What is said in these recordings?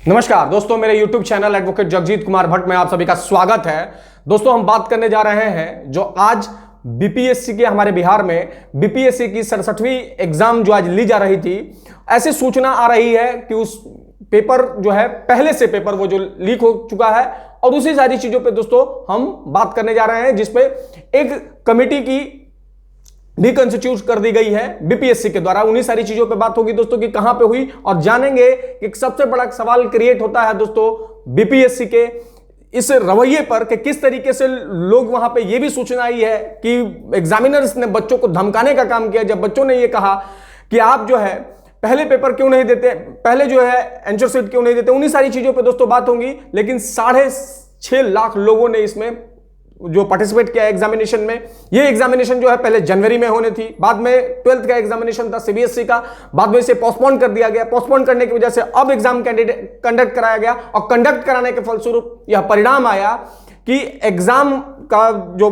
नमस्कार दोस्तों, मेरे YouTube channel advocate Jagjit Kumar Bhatt में आप सभी का स्वागत है। दोस्तों, हम बात करने जा रहे हैं जो आज बीपीएससी के हमारे बिहार में बीपीएससी की 67वीं एग्जाम जो आज ली जा रही थी, ऐसी सूचना आ रही है कि उस पेपर जो है पहले से पेपर वो जो लीक हो चुका है और उसी सारी चीजों पे दोस्तों हम बात करने जा रहे हैं, जिसपे एक कमेटी की भी कंस्टिट्यूट कर दी गई है बीपीएससी के द्वारा। उन्हीं सारी चीजों पे बात होगी दोस्तों कि कहां पे हुई, और जानेंगे कि एक सबसे बड़ा सवाल क्रिएट होता है दोस्तों बीपीएससी के इस रवैये पर कि किस तरीके से लोग वहां पे ये भी सूचना आई है कि एग्जामिनर्स ने बच्चों को धमकाने का काम किया। जब बच्चों ने ये कहा कि आप जो है पहले पेपर क्यों नहीं देते, पहले जो है आंसर शीट क्यों नहीं देते, उन्हीं सारी चीजों पे दोस्तों बात होगी। लेकिन 6.5 लाख लोगों ने इसमें जो पार्टिसिपेट किया एग्जामिनेशन में, ये एग्जामिनेशन जो है पहले जनवरी में होने थी, बाद में 12th का एग्जामिनेशन था सीबीएसई का, बाद में इसे पोस्टपोन कर दिया गया। पोस्टपोन करने की वजह से अब एग्जाम कंडक्ट कराया गया और कंडक्ट कराने के फलस्वरूप यह परिणाम आया कि एग्जाम का जो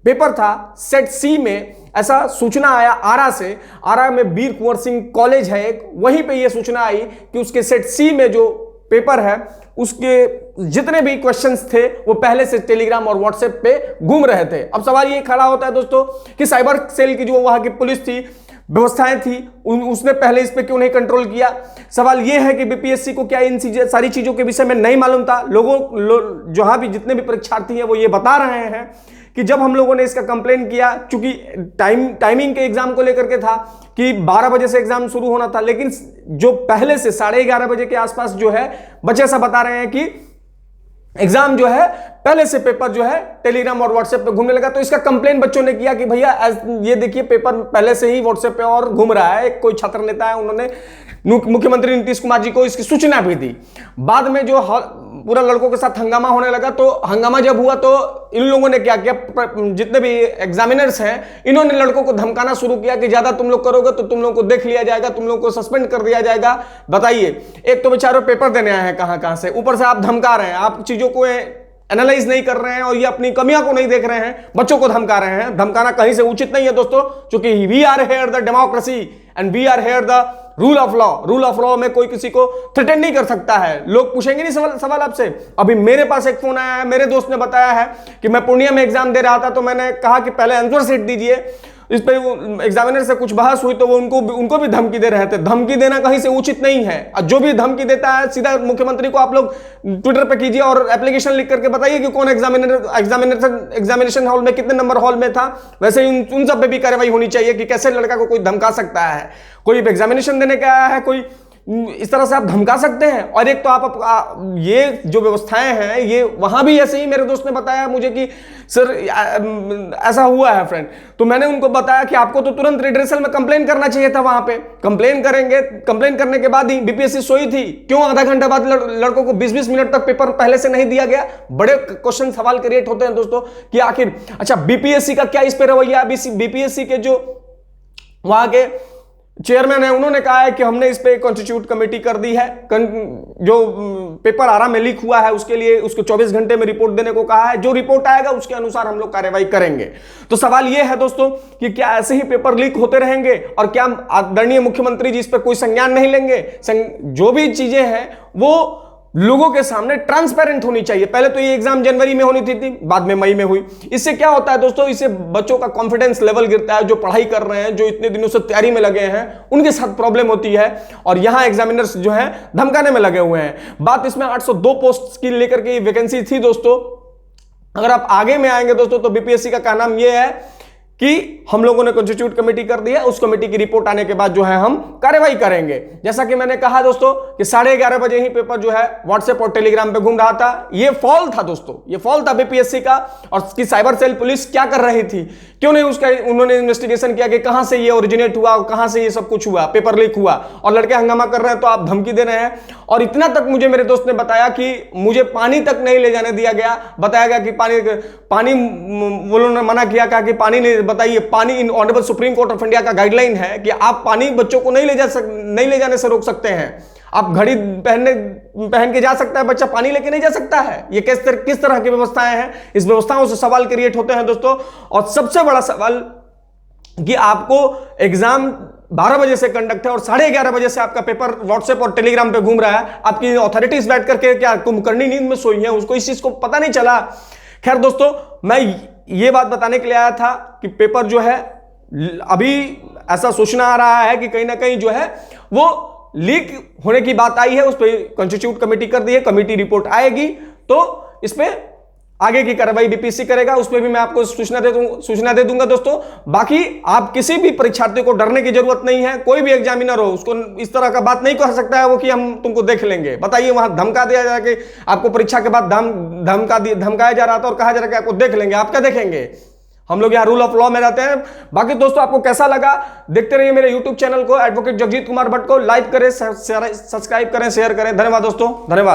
पेपर था सेट सी में, ऐसा सूचना आया आरा से। आरा में वीर कुंवर सिंह कॉलेज है एक, वहीं पे यह सूचना आई कि उसके सेट सी में जो पेपर है उसके जितने भी क्वेश्चंस थे वो पहले से टेलीग्राम और व्हाट्सएप पे घूम रहे थे। अब सवाल ये खड़ा होता है दोस्तों कि साइबर सेल की जो वहां की पुलिस थी, व्यवस्थाएं थी, उसने पहले इस पे क्यों नहीं कंट्रोल किया। सवाल यह है कि बीपीएससी को क्या इन सारी चीजों के विषय में नहीं मालूम था। जहां भी जितने भी परीक्षार्थी हैं वो ये बता रहे हैं कि जब हम लोगों ने इसका कंप्लेन किया, चूंकि टाइमिंग के एग्जाम को लेकर के था कि 12 बजे से एग्जाम शुरू होना था, लेकिन जो पहले से 11:30 बजे के आसपास जो है बच्चे ऐसा बता रहे हैं कि एग्जाम जो है पहले से पेपर जो है टेलीग्राम और व्हाट्सएप पे घूमने लगा। तो इसका कंप्लेन बच्चों ने किया कि भैया ये देखिए पेपर पहले से ही व्हाट्सएप पे और घूम रहा है। कोई छात्र नेता है, उन्होंने मुख्यमंत्री नीतीश कुमार जी को इसकी सूचना भी दी। बाद में जो पूरा लड़कों के साथ हंगामा होने लगा, तो हंगामा जब हुआ तो इन लोगों ने क्या किया, जितने भी एग्जामिनर्स हैं इन्होंने लड़कों को धमकाना शुरू किया कि ज्यादा तुम लोग करोगे तो तुम लोगों को देख लिया जाएगा, तुम लोगों को सस्पेंड कर दिया जाएगा। बताइए, एक तो बेचारे पेपर देने आए हैं कहां से, ऊपर से आप धमका रहे हैं, आप चीजों को एनालाइज नहीं कर रहे हैं और ये अपनी कमियां को नहीं देख रहे हैं, बच्चों को धमका रहे हैं। धमकाना कहीं से उचित नहीं है दोस्तों, क्योंकि we are here the democracy and we are here the rule of law. Rule of law में कोई किसी को थ्रेटन नहीं कर सकता है। लोग पूछेंगे नहीं सवाल आपसे। अभी मेरे पास एक फोन आया है, मेरे दोस्त ने बताया है कि मैं पूर्णिया में एग्जाम दे रहा था, तो मैंने कहा कि पहले आंसर शीट दीजिए। इस पे एग्जामिनर से कुछ बहस हुई तो वो उनको भी धमकी दे रहे थे। धमकी देना कहीं से उचित नहीं है। जो भी धमकी देता है सीधा मुख्यमंत्री को आप लोग ट्विटर पे कीजिए और एप्लीकेशन लिख करके बताइए कि कौन एग्जामिनेशन हॉल में कितने नंबर हॉल में था। वैसे उन सब पे भी कार्रवाई होनी चाहिए कि कैसे लड़का को कोई धमका सकता है। कोई एग्जामिनेशन देने का आया है, कोई इस तरह से आप धमका सकते हैं। और एक तो ये जो व्यवस्थाएं हैं ये वहां भी ऐसे ही, मेरे दोस्त ने बताया मुझे कि सर ऐसा हुआ है फ्रेंड, तो मैंने उनको बताया कि आपको तो तुरंत रिड्रेसल में कंप्लेन करना चाहिए था। वहां पे कंप्लेन करेंगे, कंप्लेन करने के बाद ही बीपीएससी सोई थी, क्यों आधा घंटा बाद लड़कों को 20-20 मिनट तक पेपर पहले से नहीं दिया गया। बड़े क्वेश्चन सवाल क्रिएट होते हैं दोस्तों कि आखिर अच्छा बीपीएससी का क्या इस पे रवैया। बीपीएससी के जो वहां के चेयरमैन है उन्होंने कहा है कि हमने इस पे कॉन्स्टिट्यूट कमेटी कर दी है। जो पेपर आरा में लीक हुआ है उसके लिए उसको 24 घंटे में रिपोर्ट देने को कहा है। जो रिपोर्ट आएगा उसके अनुसार हम लोग कार्रवाई करेंगे। तो सवाल यह है दोस्तों कि क्या ऐसे ही पेपर लीक होते रहेंगे और क्या आदरणीय मुख्यमंत्री जी इस पर कोई संज्ञान नहीं लेंगे। जो भी चीजें हैं वो लोगों के सामने ट्रांसपेरेंट होनी चाहिए। पहले तो ये एग्जाम जनवरी में होनी थी, बाद में मई में हुई। इससे क्या होता है दोस्तों, इससे बच्चों का कॉन्फिडेंस लेवल गिरता है। जो पढ़ाई कर रहे हैं, जो इतने दिनों से तैयारी में लगे हैं, उनके साथ प्रॉब्लम होती है और यहां एग्जामिनर्स जो है धमकाने में लगे हुए हैं। बात इसमें 802 पोस्ट की लेकर के वैकेंसी थी दोस्तों। अगर आप आगे में आएंगे दोस्तों तो बीपीएससी का कहना यह है कि हम लोगों ने कॉन्स्टिट्यूट कमेटी कर दी है, उस कमेटी की रिपोर्ट आने के बाद जो है हम कार्रवाई करेंगे। जैसा कि मैंने कहा दोस्तों कि 11:30 बजे ही पेपर जो है व्हाट्सएप और टेलीग्राम पे घूम रहा था। ये फॉल था दोस्तों, ये फॉल था बीपीएससी का। और उसकी साइबर सेल पुलिस क्या कर रही थी, क्यों नहीं उसका उन्होंने इन्वेस्टिगेशन किया कि कहां से ये ओरिजिनेट हुआ और कहां से ये सब कुछ हुआ, पेपर लीक हुआ। और लड़के हंगामा कर रहे हैं तो आप धमकी दे रहे हैं। और इतना तक मुझे मेरे दोस्त ने बताया कि मुझे पानी तक नहीं ले जाने दिया गया। बताया गया कि पानी वो लोगों ने मना किया, कहा कि पानी नहीं। बताइए, पानी honourable supreme court of India का गाइडलाइन है कि आप पानी बच्चों को नहीं ले जाने से रोक सकते हैं। आप घड़ी पहन के जा सकता है, बच्चा पानी लेके नहीं जा सकता है। ये किस तरह की व्यवस्थाएं हैं। इस व्यवस्थाओं से सवाल क्रिएट होते हैं दोस्तों। और सबसे बड़ा सवाल कि आपको एग्जाम 12 बजे से कंडक्ट है और 11:30 बजे से आपका पेपर व्हाट्सएप और टेलीग्राम पे घूम रहा है। आपकी अथॉरिटीज बैठ करके क्या कुंभकर्णी नींद में सोई है, उसको इस चीज को पता नहीं चला। खैर दोस्तों, मैं ये बात बताने के लिए आया था कि पेपर जो है अभी ऐसा सूचना आ रहा है कि कहीं ना कहीं जो है वो लीक होने की बात आई है। उस पर कॉन्स्टिट्यूट कमेटी कर दी है, कमेटी रिपोर्ट आएगी तो इस पे आगे की कार्रवाई बीपीएससी करेगा, उस पर भी मैं आपको सूचना दे दूंगा दोस्तों। बाकी आप किसी भी परीक्षार्थी को डरने की जरूरत नहीं है। कोई भी एग्जामिनर हो उसको इस तरह का बात नहीं कह सकता है वो कि हम तुमको देख लेंगे। बताइए, वहां धमका दिया जा कि आपको परीक्षा के बाद धमकाया जा रहा था और कहा जा रहा है कि आपको देख लेंगे। आप क्या देखेंगे? हम लोग यहाँ रूल ऑफ लॉ में रहते हैं। बाकी दोस्तों, आपको कैसा लगा देखते रहिए मेरे यूट्यूब चैनल को, एडवोकेट जगजीत कुमार भट्ट को। लाइक करें, सब्सक्राइब करें, शेयर करें। धन्यवाद दोस्तों, धन्यवाद।